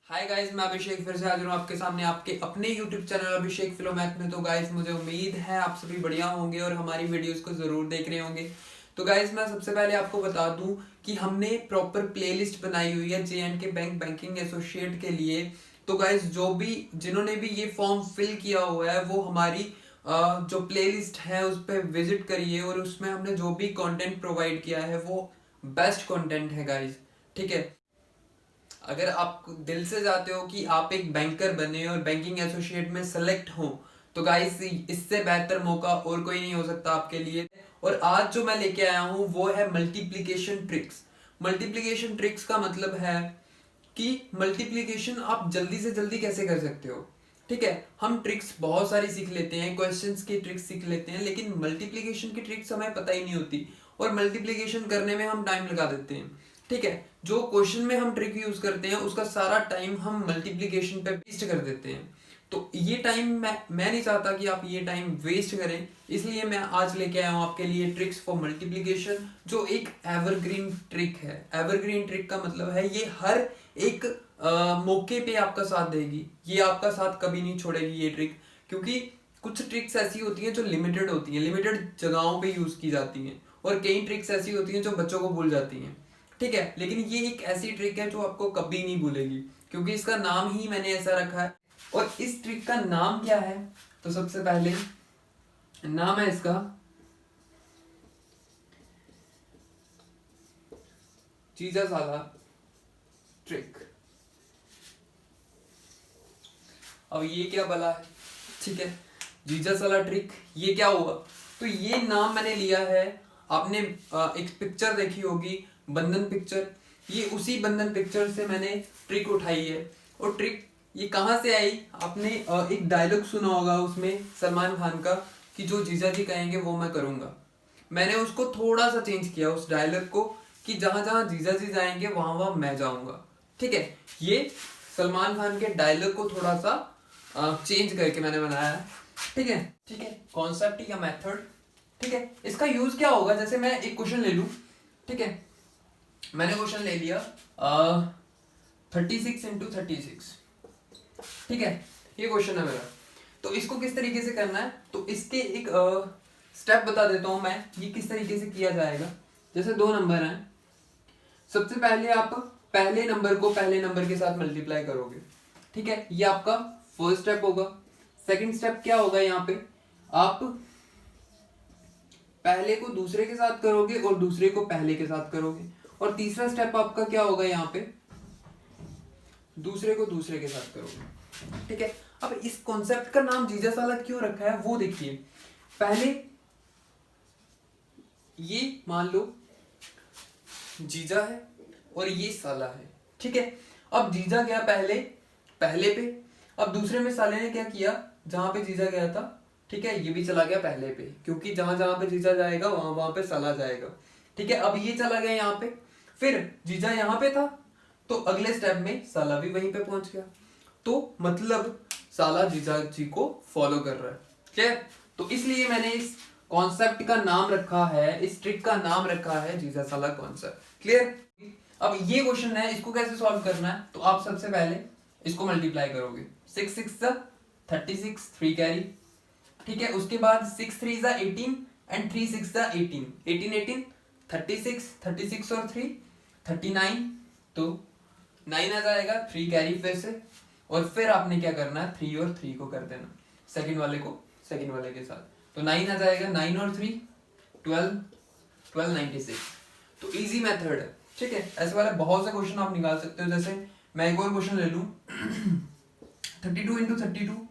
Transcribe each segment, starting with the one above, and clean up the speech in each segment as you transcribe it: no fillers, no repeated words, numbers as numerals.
Hi guys, मैं अभिषेक फिर से हाजिर हूँ आपके सामने आपके अपने यूट्यूब चैनल अभिषेक फिलोमैथ में। तो गाइस मुझे उम्मीद है आप सभी बढ़िया होंगे और हमारी वीडियोस को ज़रूर देख रहे होंगे। तो गाइस मैं सबसे पहले आपको बता दूं कि हमने प्रॉपर प्लेलिस्ट बनाई हुई है J&K बैंक बैंकिंग एसोसिएट के लिए। तो गाइस जिन्होंने भी ये फॉर्म फिल किया हुआ है वो हमारी जो प्लेलिस्ट है उस पर विजिट करिए और उसमें हमने जो भी कंटेंट प्रोवाइड किया है वो बेस्ट कंटेंट है गाइस। ठीक है, अगर आप दिल से चाहते हो कि आप एक बैंकर बने और बैंकिंग एसोसिएट में सेलेक्ट हो तो गाइस इससे बेहतर मौका और कोई नहीं हो सकता आपके लिए। और आज जो मैं लेके आया हूँ वो है मल्टीप्लिकेशन ट्रिक्स। मल्टीप्लिकेशन ट्रिक्स का मतलब है कि मल्टीप्लिकेशन आप जल्दी से जल्दी कैसे कर सकते हो। ठीक है, हम ट्रिक्स बहुत सारी सीख लेते हैं, क्वेश्चंस की ट्रिक्स सीख लेते हैं, लेकिन मल्टीप्लिकेशन की ट्रिक्स हमें पता ही नहीं होती और मल्टीप्लिकेशन करने में हम टाइम लगा देते हैं। ठीक है, जो क्वेश्चन में हम ट्रिक यूज करते हैं उसका सारा टाइम हम मल्टीप्लिकेशन पे वेस्ट कर देते हैं। तो ये टाइम मैं नहीं चाहता कि आप ये टाइम वेस्ट करें, इसलिए मैं आज लेके आया हूँ आपके लिए ट्रिक्स फॉर मल्टीप्लिकेशन, जो एक एवरग्रीन ट्रिक है। एवरग्रीन ट्रिक का मतलब है ये हर एक मौके पे आपका साथ देगी, ये आपका साथ कभी नहीं छोड़ेगी ये ट्रिक। क्योंकि कुछ ट्रिक्स ऐसी होती हैं जो लिमिटेड होती हैं, लिमिटेड जगहों पे यूज की जाती हैं, और कई ट्रिक्स ऐसी होती हैं जो बच्चों को भूल जाती हैं। ठीक है, लेकिन ये एक ऐसी ट्रिक है जो आपको कभी नहीं भूलेगी, क्योंकि इसका नाम ही मैंने ऐसा रखा है। और इस ट्रिक का नाम क्या है, तो सबसे पहले नाम है इसका जीजा साला ट्रिक। अब ये क्या भला है, ठीक है, जीजा साला ट्रिक ये क्या हुआ। तो ये नाम मैंने लिया है, आपने एक पिक्चर देखी होगी बंधन पिक्चर, ये उसी बंधन पिक्चर से मैंने ट्रिक उठाई है। और ट्रिक ये कहाँ से आई, आपने एक डायलॉग सुना होगा उसमें सलमान खान का कि जो जीजा जी कहेंगे वो मैं करूंगा। मैंने उसको थोड़ा सा चेंज किया उस डायलॉग को कि जहां जहां जीजा जी जाएंगे वहां वहां मैं जाऊंगा। ठीक है, ये सलमान खान के डायलॉग को थोड़ा सा चेंज करके मैंने बनाया है। ठीक है, ठीक है, कॉन्सेप्ट या मेथड। ठीक है, इसका यूज क्या होगा, जैसे मैं एक क्वेश्चन ले लूं। ठीक है, मैंने क्वेश्चन ले लिया 36 × 36। ठीक है, ये क्वेश्चन है मेरा। तो इसको किस तरीके से करना है, तो इसके एक स्टेप बता देता हूं मैं, ये किस तरीके से किया जाएगा। जैसे दो नंबर हैं, सबसे पहले आप पहले नंबर को पहले नंबर के साथ मल्टीप्लाई करोगे। ठीक है, ये आपका फर्स्ट स्टेप होगा। सेकंड स्टेप क्या होगा, यहाँ पे आप पहले को दूसरे के साथ करोगे और दूसरे को पहले के साथ करोगे। और तीसरा स्टेप आपका क्या होगा, यहाँ पे दूसरे को दूसरे के साथ करोगे। ठीक है, अब इस कॉन्सेप्ट का नाम जीजा साला क्यों रखा है वो देखिए। पहले ये मान लो जीजा है और ये साला है। ठीक है, अब जीजा गया पहले पहले पे, अब दूसरे में साले ने क्या किया, जहां पे जीजा गया था, ठीक है, ये भी चला गया पहले पे, क्योंकि जहां जहां पे जीजा जाएगा वहां वहां पे साला जाएगा। ठीक है, अब ये चला गया यहाँ पे, फिर जीजा यहाँ पे था तो अगले स्टेप में साला भी वहीं पे पहुंच गया। तो मतलब साला जीजा जी को फॉलो कर रहा है। ठीक, तो इसलिए मैंने इस कॉन्सेप्ट का नाम रखा है, इस ट्रिक का नाम रखा है जीजा साला कॉन्सेप्ट। क्लियर। अब ये क्वेश्चन है, इसको कैसे सॉल्व करना है, तो आप सबसे पहले इसको मल्टीप्लाई करोगे। 6 × 6 = 36, 3 कैरी। ठीक है, उसके बाद 6 × 3 = 18 एंड 3 × 6 = 18, 18 18 36, 36 और 3 39, तो 9 आ जाएगा, 3 कैरी फिर से। और फिर आपने क्या करना है, 3 और 3 को कर देना सेकंड वाले को सेकंड वाले के साथ, तो 9 आ जाएगा, 9 और 3 12, 12 96। तो इजी मेथड है। ठीक है, ऐसे वाले बहुत से क्वेश्चन आप निकाल सकते हो। जैसे मैं एक और क्वेश्चन ले लूं 32 × 32।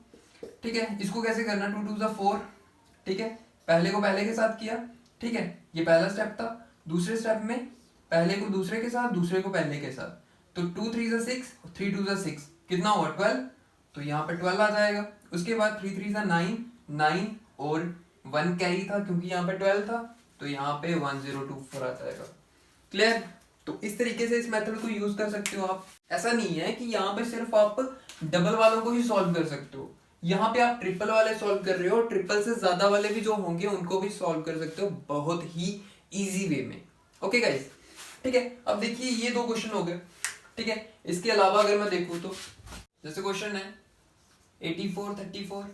ठीक है, इसको कैसे करना, 2 2 = 4। ठीक है, पहले को पहले के साथ किया। ठीक है, ये पहला स्टेप था। दूसरे स्टेप में पहले को दूसरे के साथ, दूसरे को पहले के साथ, तो 2 3 = 6, 3 2 = 6, कितना हुआ 12, तो यहाँ पे 12 आ जाएगा। उसके बाद 3 3 = 9, 9 और 1 कैरी था क्योंकि यहाँ पे 12 था, तो यहाँ पे 1024 आ जाएगा। क्लियर। तो इस तरीके से इस मेथड को यूज कर सकते हो आप। ऐसा नहीं है कि यहाँ पे सिर्फ आप डबल वालों को ही सॉल्व कर सकते हो, यहाँ पे आप ट्रिपल वाले सॉल्व कर रहे हो, ट्रिपल से ज्यादा वाले भी जो होंगे उनको भी सॉल्व कर सकते हो बहुत ही इजी वे में। ओके गाइस, ठीक है, अब देखिए ये दो क्वेश्चन हो गए। ठीक है। इसके अलावा अगर मैं देखूं तो जैसे क्वेश्चन है 84 34,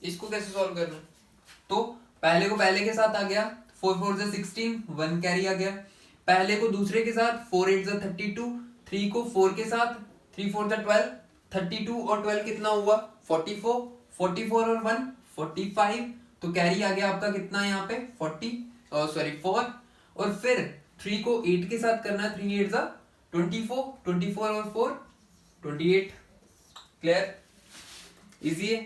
इसको कैसे सॉल्व करना, तो पहले को पहले के साथ आ गया, 4 4 से 16, 1 कैरी आ गया। पहले को दूसरे के साथ 4 8 से 32, 3 को 4 के साथ 3 4 से 12, 32 और 12 कितना हुआ 44, 44 और 1 45, तो कैरी आ गया आपका कितना यहाँ पे 4, और फिर 3 को 8 के साथ करना, 3 8 जा 24, 24 और 4 28। क्लियर, इजी है।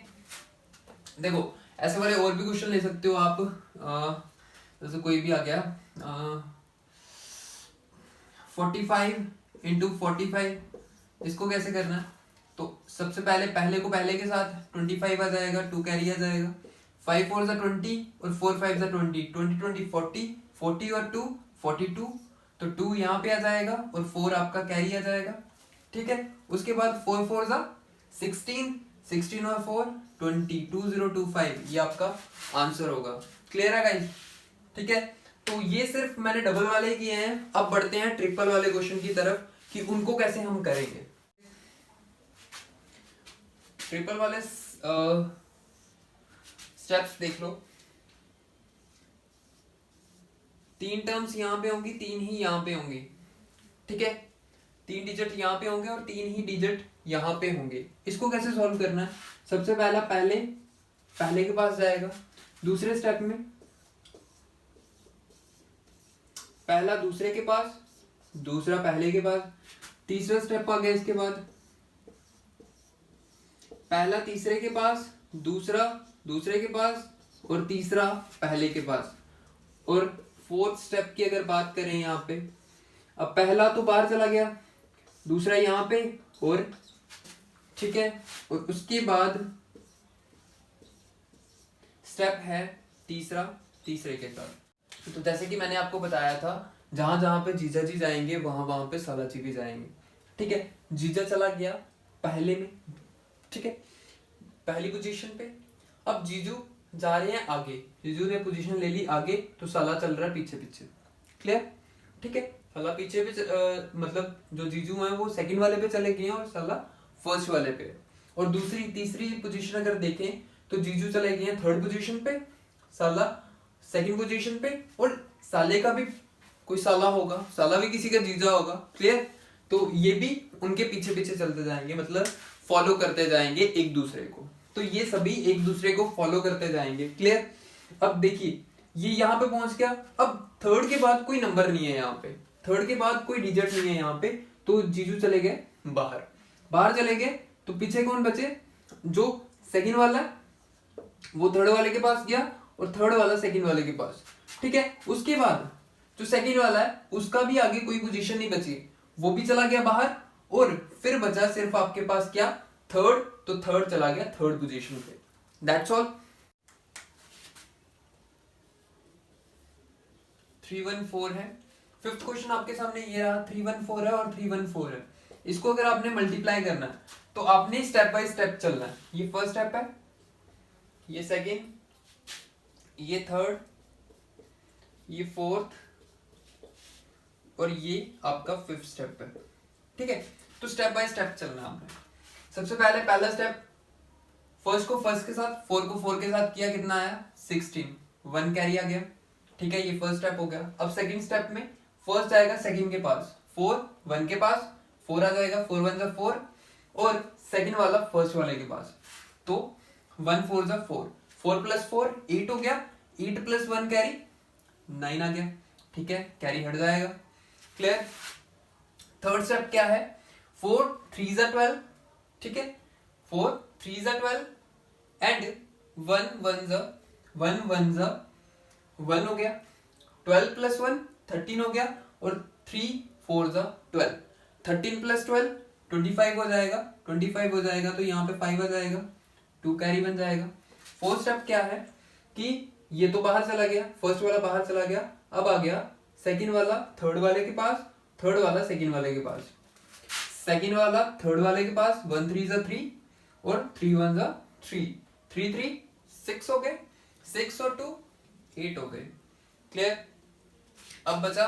देखो ऐसे वाले और भी क्वेश्चन ले सकते हो आप, जैसे कोई भी आ गया 45 इंटू 45, इसको कैसे करना है, तो सबसे पहले को पहले के साथ 25 आ जाएगा, 2 कैरी आ जाएगा, 5 4 जा 20 और 4 5 जा 20, 20 20 40, 40 और 2 42, तो 2 यहाँ पे आ जाएगा और 4 आपका कैरी आ जाएगा। ठीक है, उसके बाद 4 4 जा 16, 16 और 4 20, 2025, ये आपका आंसर होगा। क्लियर है गाइस? ठीक है, तो ये सिर्फ मैंने डबल वाले किए हैं। अब बढ़ते हैं ट्रिपल वाले क्वेश्चन की तरफ कि उनको कैसे हम करेंगे। ट्रिपल वाले स्टेप्स देख लो, 3 टर्म्स यहां पे होंगी, 3 ही यहां पे होंगी। ठीक है, 3 डिजिट यहां पे होंगे और 3 ही डिजिट यहां पे होंगे। इसको कैसे सॉल्व करना है, सबसे पहला पहले के पास जाएगा, दूसरे स्टेप में पहला दूसरे के पास, दूसरा पहले के पास, तीसरा स्टेप आ गया इसके बाद पहला तीसरे के पास, दूसरा दूसरे के पास और तीसरा पहले के पास। और फोर्थ स्टेप की अगर बात करें यहाँ पे, अब पहला तो बाहर चला गया, दूसरा यहाँ पे, और ठीक है, और उसके बाद स्टेप है तीसरा तीसरे के साथ। तो जैसे कि मैंने आपको बताया था, जहां जहां पे जीजा जी जाएंगे वहां वहां पे साला जी भी जाएंगे। ठीक है, जीजा चला गया पहले में, ठीक है, पहली पोजीशन पे। अब जीजू जा रहे हैं आगे, जीजू ने पोजीशन ले ली आगे, तो साला चल रहा है पीछे पीछे। क्लियर? ठीक है, साला पीछे पे मतलब जो जीजू हैं वो सेकंड वाले पे चले गए हैं और साला फर्स्ट वाले पे। और दूसरी तीसरी पोजीशन अगर देखें तो जीजू चले गए हैं थर्ड पोजीशन पे, साला सेकंड पोजीशन पे, और साले का भी कोई साला होगा, साला भी किसी का जीजा होगा। क्लियर? तो ये भी उनके पीछे पीछे चलते जाएंगे, मतलब फॉलो करते जाएंगे एक दूसरे को। तो ये सभी एक दूसरे को फॉलो करते जाएंगे। क्लियर? अब देखिए ये यहाँ पे पहुंच गया, अब थर्ड के बाद कोई नंबर नहीं है यहाँ पे, थर्ड के बाद कोई डिजिट नहीं है यहाँ पे, तो जीजू चले गए बाहर, बाहर चले गए, तो पीछे कौन बचे, जो सेकंड वाला है वो थर्ड वाले के पास गया और थर्ड वाला सेकंड वाले के पास। ठीक है, उसके बाद जो सेकंड वाला है उसका भी आगे कोई पोजीशन नहीं बची, वो भी चला गया बाहर, और फिर बचा सिर्फ आपके पास क्या, थर्ड, तो थर्ड चला गया थर्ड पोजीशन पे। That's all. 314 है। फिफ्थ क्वेश्चन आपके सामने ये रहा, 314 है और 314 है। इसको अगर आपने मल्टीप्लाई करना है तो आपने स्टेप बाय स्टेप चलना है। ये फर्स्ट स्टेप है, ये सेकंड, ये थर्ड, ये फोर्थ, और ये आपका फिफ्थ स्टेप है। ठीक है, तो स्टेप बाय स्टेप चलना है आपने। सबसे पहले पहला स्टेप, फर्स्ट को फर्स्ट के साथ, 4 को 4 के साथ किया, कितना आया 16, 1 कैरी आ गया। ठीक है, ये फर्स्ट स्टेप हो गया। अब सेकंड स्टेप में फर्स्ट आएगा सेकंड के पास, 4 1 के पास 4 आ जाएगा, 4 1 जा 4, और सेकंड वाला फर्स्ट वाले के पास, तो 1 4 जा 4, 4 प्लस 4 8 हो गया, 8 प्लस 1 कैरी 9 आ गया। ठीक है, कैरी हट जाएगा। क्लियर? थर्ड स्टेप क्या है, 4 3 जा 12, ठीक है, 4 3 जा 12 एंड 1 1 जा 1 हो गया, 12 प्लस 1 13 हो गया, और 3 4 जा 12, 13 प्लस 12 25 हो जाएगा, 25 हो जाएगा तो यहाँ पे 5 आ जाएगा, 2 कैरी बन जाएगा। फोर्थ स्टेप क्या है कि ये तो बाहर चला गया, फर्स्ट वाला बाहर चला गया, अब आ गया सेकंड वाला थर्ड वाले के पास, थर्ड वाला सेकंड वाले के पास, सेकंड वाला थर्ड वाले के पास, 1 3 जा 3 और 3 1 जा 3, 3 3 6 हो गए, 6 और 2 8 हो गए। क्लियर? अब बचा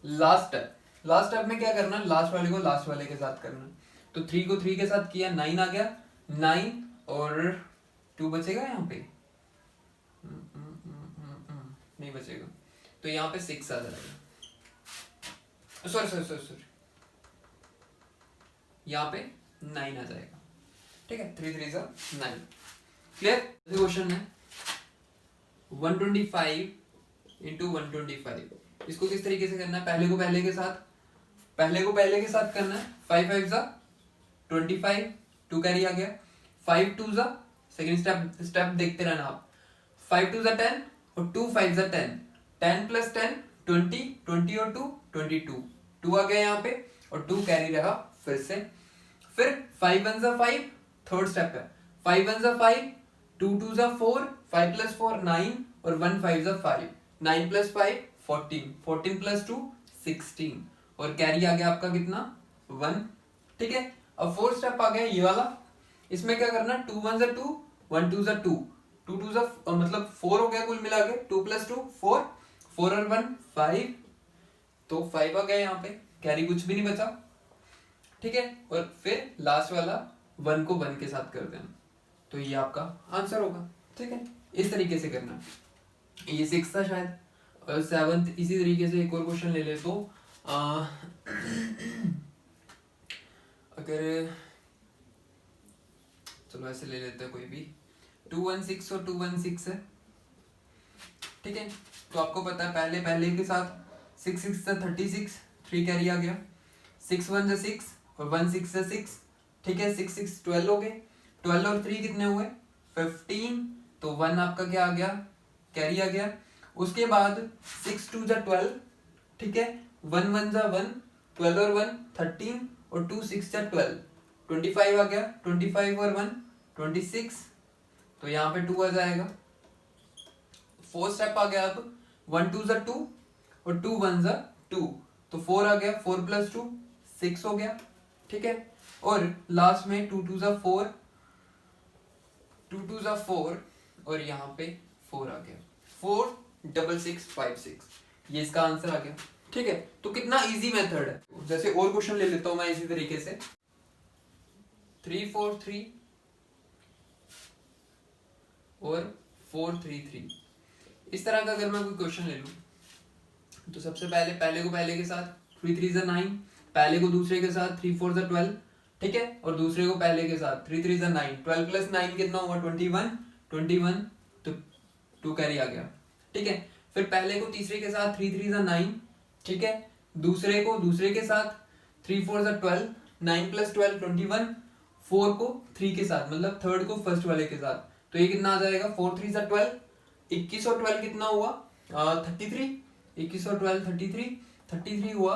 लास्ट स्टेप, लास्ट स्टेप में क्या करना, लास्ट वाले को लास्ट वाले के साथ करना। तो 3 को 3 के साथ किया, 9 आ गया, 9 और 2 बचेगा यहाँ पे, नहीं बचेगा, तो यहाँ पे 6 आ जाएगा, सॉरी यहाँ पे 9 आ जाएगा। ठीक है, 3 3 9। क्लियर? क्वेश्चन है 125 इंटू 125, इसको किस तरीके से करना है, पहले को पहले के साथ करना है। 5 5 जा 25, 2 कैरी आ गया, 5 2 जा, सेकेंड स्टेप देखते रहना आप, 5 2 जा 10 और 2 5 जा 10, 10 प्लस 10 20, 20 और 2 22, 2 आ गया यहाँ पे और 2 कैरी रहा फिर से। फिर 5 1 जा 5, थर्ड स्टेप है, 5 1 जा 5, 2 2 जा 4, 5 प्लस 4 9 और 1 5 जा 5, 9 प्लस 5 14, 14 प्लस 2 16 और कैरी आ गया आपका कितना 1। ठीक है, अब फोर्थ स्टेप आ गया ये वाला, इसमें क्या करना, 2 1 जा 2, 1 2 जा 2, 2 2 जा मतलब 4 हो गया कुल मिला के, 2 प्लस 2 4, 4 और 1 5, तो 5 आ गया यहाँ पे, कैरी कुछ भी नहीं बचा। ठीक है, और फिर लास्ट वाला 1 को 1 के साथ कर देना, तो ये आपका आंसर होगा। ठीक है, इस तरीके से करना। ये 6 था शायद, और 7th इसी तरीके से एक और क्वेश्चन ले ले तो अगर चलो ऐसे ले लेते हैं कोई भी, 216 और 216 है। ठीक है, तो आपको पता है पहले के साथ 6 6 से 36, 3 कैरी आ गया, 6 1 जा 6 और 1 6 जा 6। ठीक है, 6 6 12 हो गए, 12 और 3 कितने हुए 15, तो 1 आपका क्या आ गया, कैरी आ गया। उसके बाद 6 2 जा 12, ठीक है, 1 1 जा 1, 12 और 1 13 और 2 6 जा 12, 25 आ गया, 25 और 1 26, तो यहाँ पे 2 आ जाएगा। फोर्थ स्टेप आ गया, अब 1 2 जा 2 और 2 1 जा 2, तो 4 आ गया, 4 प्लस 2 6 हो गया। ठीक है, और लास्ट में 2 2 जा 4, 2 2 जा 4 और यहाँ पे 4 आ गया, 4 6 6 5 6, ये इसका आंसर आ गया। ठीक है, तो कितना इजी मेथड है। जैसे और क्वेश्चन ले लेता हूं मैं इसी तरीके से, 3 4 3 और 4 3 3, इस तरह का अगर मैं कोई क्वेश्चन ले लूं तो सबसे पहले को पहले के साथ 3 3 जा 9, पहले को दूसरे के साथ 3 4 जा 12। ठीक है, और दूसरे को पहले के साथ 3 3 जा 9, 12 प्लस 9 कितना हुआ 21, तो 2 कैरी आ गया। ठीक है, फिर पहले को तीसरे के साथ 3 3 जा 9, ठीक है, दूसरे को दूसरे के साथ 3 4 जा 12, 9 प्लस 12 21, 4 को 3 के साथ मतलब थर्ड को फर्स्ट वाले के साथ, तो ये कितना आ जाएगा 4 3 जा 12, 21 और 12 कितना हुआ 33, 21 और 12 33 हुआ,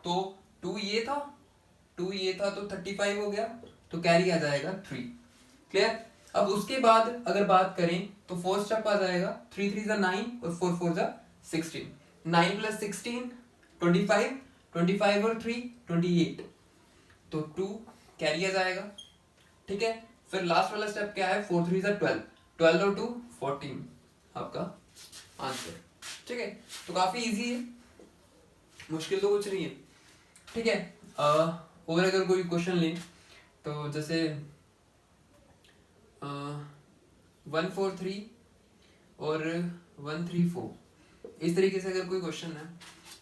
तो 2 ये था तो 35 हो गया, तो कैरी आ जाएगा 3। क्लियर? अब उसके बाद अगर बात करें तो फोर्थ स्टेप आ जाएगा, 3 3 जा 9 और 4 4 जा 16, 9 प्लस 16 25, 25 और 3 28, तो 2 कैरी आ जाएगा। ठीक है, फिर लास्ट वाला स्टेप क्या है, 4 3 जा 12, 12 और 2 14, आपका आंसर। ठीक है, तो काफी इजी है, मुश्किल तो कुछ नहीं है। ठीक है, और अगर कोई क्वेश्चन ले तो जैसे 1 4 3 और 1 3 4, इस तरीके से अगर कोई क्वेश्चन है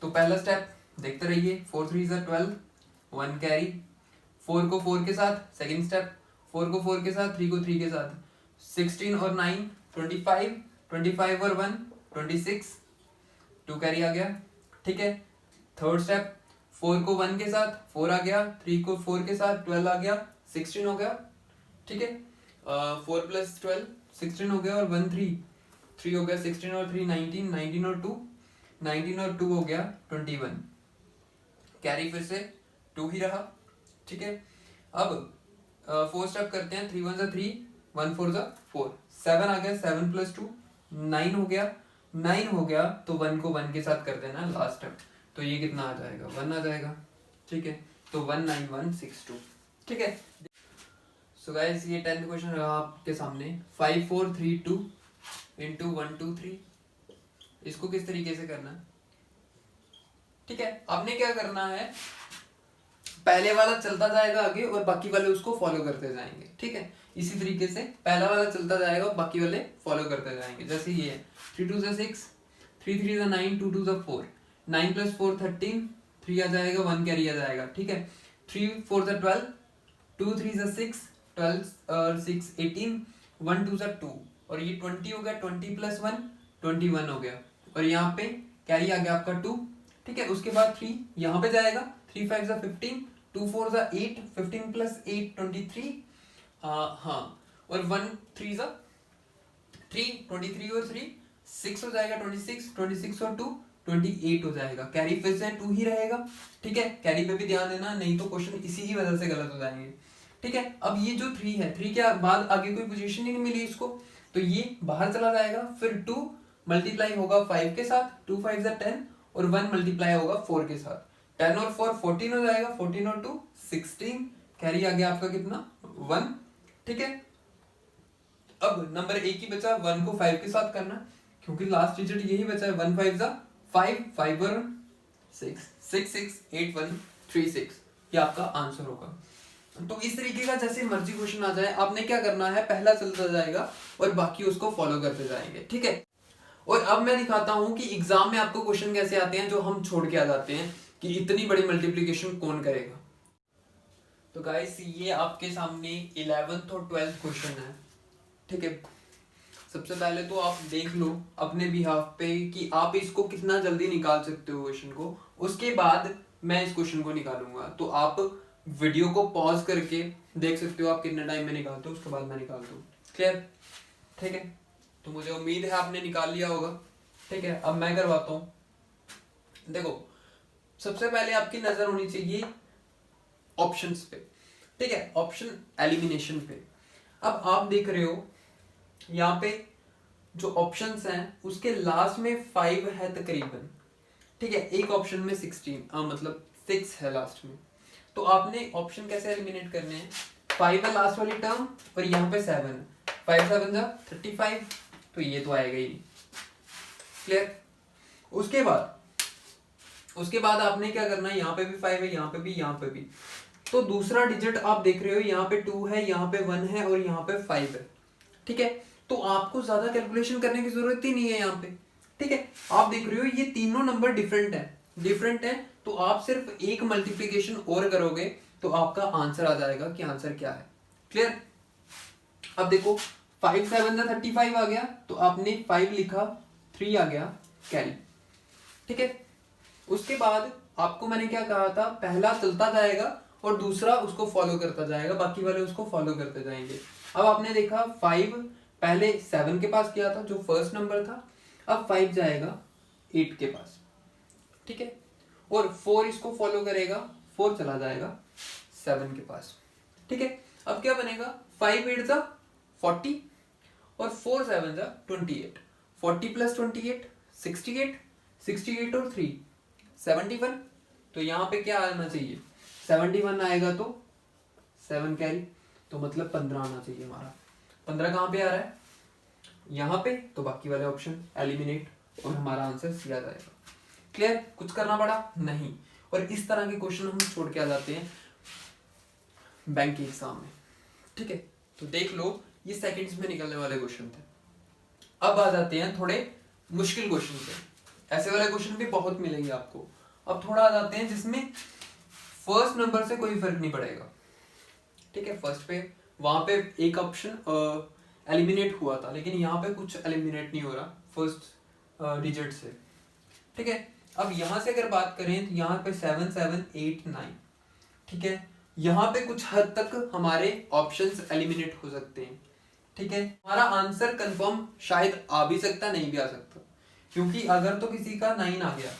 तो पहला स्टेप देखते रहिए, 4 3 जा 12, 1 कैरी, 4 को 4 के साथ, सेकंड स्टेप 4 को 4 के साथ, 3 को 3 के साथ, 16 और 9 25, 25 और 1 26, 2 कैरी आ गया। ठीक है, थर्ड स्टेप 4 को 1 के साथ 4 आ गया, 3 को 4 के साथ 12 आ गया, 16 हो गया। ठीक है, 4 प्लस 12 16 हो गया और 1 3 हो गया, 16 और 3 19, 19 और 2 हो गया 21, कैरी फिर से 2 ही रहा। ठीक है, अब 4 स्टेप करते हैं, 3 1 जा 3, 1 4 जा 4, 7 आ गया, 7 प्लस 2 9 हो गया, 9 हो गया तो 1 को 1 के साथ कर देना लास्ट स्टेप, तो ये कितना आ जाएगा 1 आ जाएगा। ठीक है, तो 19162। ठीक है, सो गाइस ये 10th क्वेश्चन रहा आपके सामने, 5 4 3 2 इंटू 1 2 3, इसको किस तरीके से करना है, ठीक है, आपने क्या करना है, पहले वाला चलता जाएगा आगे और बाकी वाले उसको फॉलो करते जाएंगे। ठीक है, इसी तरीके से पहला वाला चलता जाएगा और बाकी वाले फॉलो करते जाएंगे। जैसे ये है 3 2 6, 3 3 9, 2 2 4, 9 + 4 13, 3 आ जाएगा, 1 कैरी आ जाएगा। ठीक है, 3 4 12, 2 3 6, 12 और 6 18, 1 2 2 और ये 20 हो गया, 20 + 1 21 हो गया और यहाँ पे कैरी आ गया आपका 2। ठीक है, उसके बाद 3 यहाँ पे जाएगा, 3 5 15, 2 4 8, 15 + 8 23, हाँ और 1 3 3, 23 और 3 6 हो जाएगा, 26 26 और 2 28 हो जाएगा। कैरी फिर से 2 ही रहेगा। ठीक है, कैरी पे भी ध्यान देना, नहीं तो क्वेश्चन इसी की वजह से गलत हो जाएंगे। ठीक है, अब ये जो 3 है, 3 के बाद आगे कोई पोजीशन ही नहीं मिली इसको, तो ये बाहर चला जाएगा। फिर 2 मल्टीप्लाई होगा 5 के साथ, 2 5 10 और 1 मल्टीप्लाई होगा 4 के साथ, 10 और 4 14 हो जाएगा, 14 और 2 16, कैरी आ गया आपका कितना 1। ठीक है, अब नंबर एक ही बचा, 1 को 5 के साथ करना, क्योंकि लास्ट डिजिट यही बचा है। 1 5 5, 5 और 6, 6 6 8 1 3 6, ये आपका आंसर होगा। तो इस तरीके का जैसे मर्जी क्वेश्चन आ जाए, आपने क्या करना है, पहला चलता जाएगा और बाकी उसको फॉलो करते जाएंगे। ठीक है, और अब मैं दिखाता हूं कि एग्जाम में आपको क्वेश्चन कैसे आते हैं जो हम छोड़ के आ जाते हैं कि इतनी बड़ी मल्टीप्लिकेशन कौन करेगा। तो गाइस ये आपके सामने 11th और 12th क्वेश्चन है। ठीक है, सबसे पहले तो आप देख लो अपने बिहाफ पे कि आप इसको कितना जल्दी निकाल सकते हो क्वेश्चन को, उसके बाद मैं इस क्वेश्चन को निकालूंगा। तो आप वीडियो को पॉज करके देख सकते हो आप कितने टाइम में निकालते हो, उसके बाद मैं निकालता हूँ। क्लियर? ठीक है, तो मुझे उम्मीद है आपने निकाल लिया होगा। ठीक है, अब मैं करवाता हूँ। देखो, सबसे पहले आपकी नजर होनी चाहिए ऑप्शंस पे। ठीक है, ऑप्शन एलिमिनेशन पे। अब आप देख रहे हो यहाँ पे जो ऑप्शंस हैं उसके लास्ट में 5 है तकरीबन। ठीक है, एक ऑप्शन में 16 मतलब 6 है लास्ट में। तो आपने ऑप्शन कैसे एलिमिनेट करने हैं, 5 है लास्ट वाली टर्म और यहाँ पे 7 है, 5 7 जा 35, तो ये तो आएगा ही। क्लियर? उसके बाद आपने क्या करना है, यहाँ पे भी 5 है, यहाँ पे भी, यहाँ पे भी। तो दूसरा डिजिट आप देख रहे हो यहाँ पे 2 है, यहाँ पे 1 है और यहाँ पे 5 है। ठीक है, तो आपको ज्यादा कैलकुलेशन करने की जरूरत ही नहीं है यहाँ पे। ठीक है, आप देख रहे हो ये तीनों नंबर डिफरेंट है, तो आप सिर्फ एक मल्टीप्लिकेशन और करोगे तो आपका आंसर आ जाएगा कि आंसर क्या है। क्लियर? अब देखो 5 7 35 आ गया, तो आपने 5 लिखा, 3 आ गया कैरी। ठीक है, उसके बाद आपको मैंने क्या कहा था, पहला चलता जाएगा और दूसरा उसको फॉलो करता जाएगा, बाकी वाले उसको फॉलो करते जाएंगे। अब आपने देखा 5 पहले 7 के पास किया था जो फर्स्ट नंबर था, अब 5 जाएगा 8 के पास। ठीक है, और 4 इसको फॉलो करेगा, 4 चला जाएगा 7 के पास। ठीक है, अब क्या बनेगा, 5 8 जा 40 और 4 7 जा 28, 40 + 28 68, 68 और 3 71। तो यहाँ पे क्या आना चाहिए, 71 आएगा तो 7 कैरी, तो मतलब 15 आना चाहिए हमारा। 15 कहाँ पे आ रहा है, यहाँ पे, तो बाकी वाले ऑप्शन एलिमिनेट और हमारा आंसर सी आ जाएगा। क्लियर? कुछ करना पड़ा नहीं। और इस तरह के क्वेश्चन हम छोड़ के आ जाते हैं बैंक के एग्जाम में। ठीक है, तो देख लो ये सेकंड्स में निकलने वाले क्वेश्चन थे। अब आ जाते हैं थोड़े मुश्किल क्वेश्चन पे। ऐसे वाले क्वेश्चन भी बहुत मिलेंगे आपको। अब थोड़ा आ जाते हैं जिसमें फर्स्ट नंबर से कोई फर्क नहीं पड़ेगा। ठीक है, फर्स्ट पे वहां पे एक ऑप्शन एलिमिनेट हुआ था, लेकिन यहाँ पे कुछ एलिमिनेट नहीं हो रहा फर्स्ट डिजिट से। ठीक है, अब यहाँ से अगर बात करें तो यहाँ पे 7 7 8 9। ठीक है, यहाँ पे कुछ हद तक हमारे ऑप्शंस एलिमिनेट हो सकते हैं। ठीक है, हमारा आंसर कंफर्म शायद आ भी सकता, नहीं भी आ सकता, क्योंकि अगर तो किसी का 9 आ गया,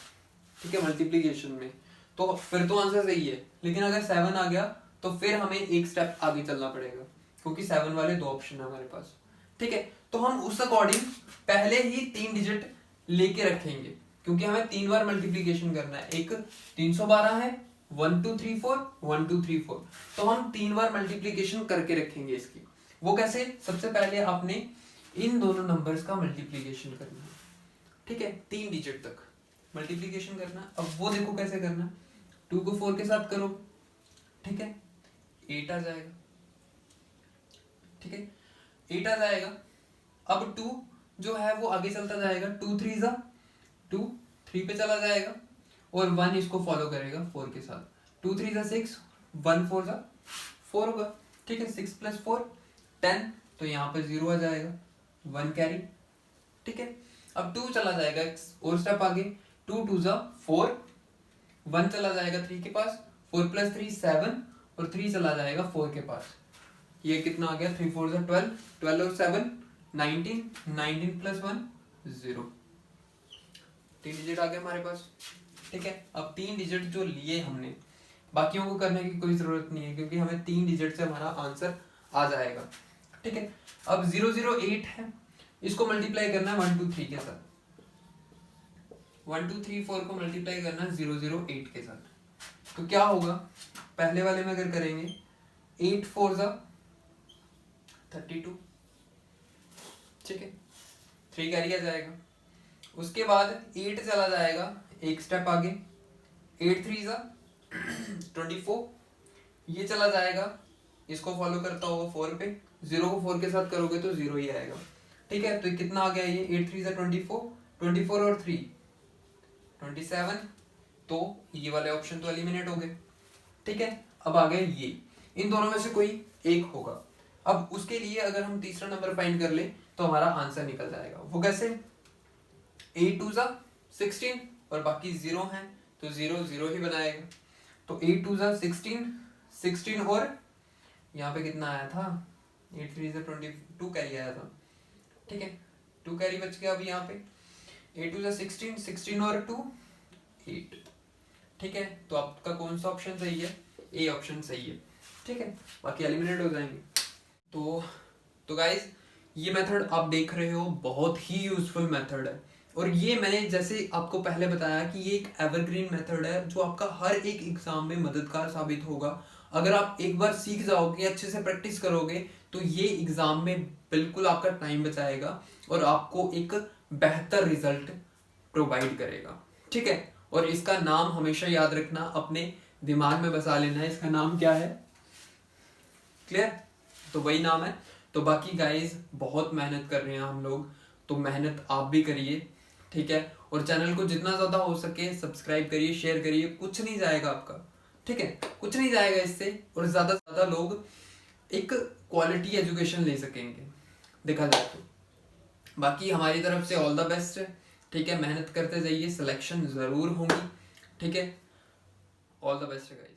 ठीक है, मल्टीप्लिकेशन में, तो फिर तो आंसर सही है। लेकिन अगर 7 आ गया तो फिर हमें एक स्टेप आगे चलना पड़ेगा, क्योंकि 7 वाले 2 ऑप्शन है हमारे पास। ठीक है, तो हम उस अकॉर्डिंग पहले ही 3 डिजिट लेके रखेंगे, क्योंकि हमें 3 बार मल्टीप्लिकेशन करना है। एक 312 है, 1 2 3 4 1 2 3 4, तो हम 3 बार मल्टीप्लिकेशन करके रखेंगे इसकी। वो कैसे, सबसे पहले आपने इन दोनों नंबर्स का मल्टीप्लिकेशन करना है। ठीक है, 3 डिजिट तक मल्टीप्लीकेशन करना है। अब वो देखो कैसे करना है, 2 को 4 के साथ करो, ठीक है, 8 आ जाएगा, ठीक है, 8 आ जाएगा। अब 2 जो है वो आगे चलता जाएगा, 2 3 जा 2, 3 पे चला जाएगा और 1 इसको फॉलो करेगा 4 के साथ, 2 3 जा 6, 1 4 जा 4 होगा, ठीक है, 6 + 4 10, तो यहाँ पे 0 आ जाएगा, 1 कैरी, ठीक है। अब 2 चला जाएगा और स्टेप आगे, 2 2 जा 4, 1 चला जाएगा 3 के पास, 4 + 3 7 और 3 चला जाएगा 4 के पास, ये कितना आ गया, 3 4 जा 12, 12 और 7 19, 19 + 1 0, 3 डिजिट आ गए हमारे पास, ठीक है। अब 3 डिजिट जो लिए हमने, बाकियों को करने की कोई जरूरत नहीं है क्योंकि हमें 3 डिजिट से हमारा आंसर आ जाएगा, ठीक है। अब 008 है, इसको मल्टीप्लाई करना है 1 2 3 के साथ, 1 2 3 4 को मल्टीप्लाई करना है 008 के साथ, तो क्या होगा, पहले वाले में अगर करेंगे 8 4 जा 32, ठीक है, 3 कैरी आ जाएगा। उसके बाद 8 चला जाएगा एक स्टेप आगे, 8 3 जा 24, ये चला जाएगा, इसको फॉलो करता होगा 4 पे, 0 को 4 के साथ करोगे तो 0 ही आएगा, ठीक है। तो कितना आ गया ये, 8 3 जा 24, 24 और 3 27, तो ये वाले ऑप्शन तो एलिमिनेट हो गए, ठीक है। अब आ गए ये, इन दोनों में से कोई एक होगा। अब उसके लिए अगर हम तीसरा नंबर फाइंड कर ले तो हमारा आंसर निकल जाएगा। वो कैसे, 8 2 जा 16 और बाकी 0 हैं तो 0 0 ही बनाएगा, तो 8 2 जा 16, 16 और यहाँ पे कितना आया था, 8 3 जा 22 कैरी आया था, ठीक है, 2 कैरी बच गया। अभी यहाँ पे 8 2 जा 16, 16 और 2 8, ठीक है। तो आपका कौन सा ऑप्शन सही है, ए ऑप्शन सही है, ठीक है, बाकी एलिमिनेट हो जाएंगे। तो गाइस ये मेथड आप देख रहे हो बहुत ही यूजफुल मेथड है, और ये मैंने जैसे आपको पहले बताया कि ये एक एवरग्रीन मेथड है जो आपका हर एक एग्जाम में मददगार साबित होगा। अगर आप एक बार सीख जाओगे, अच्छे से प्रैक्टिस करोगे, तो ये एग्जाम में बिल्कुल आपका टाइम बचाएगा और आपको एक बेहतर रिजल्ट प्रोवाइड करेगा, ठीक है। और इसका नाम हमेशा याद रखना, अपने दिमाग में बसा लेना है, इसका नाम क्या है, क्लियर, तो वही नाम है। तो बाकी गाइस बहुत मेहनत कर रहे हैं हम लोग, तो मेहनत आप भी करिए, ठीक है। और चैनल को जितना ज्यादा हो सके सब्सक्राइब करिए, शेयर करिए, कुछ नहीं जाएगा आपका, ठीक है, कुछ नहीं जाएगा इससे, और ज्यादा से ज्यादा लोग एक क्वालिटी एजुकेशन ले सकेंगे देखा जाए तो। बाकी हमारी तरफ से ऑल द बेस्ट है, ठीक है, मेहनत करते जाइए, सिलेक्शन जरूर होंगी, ठीक है, ऑल द बेस्ट गाइस।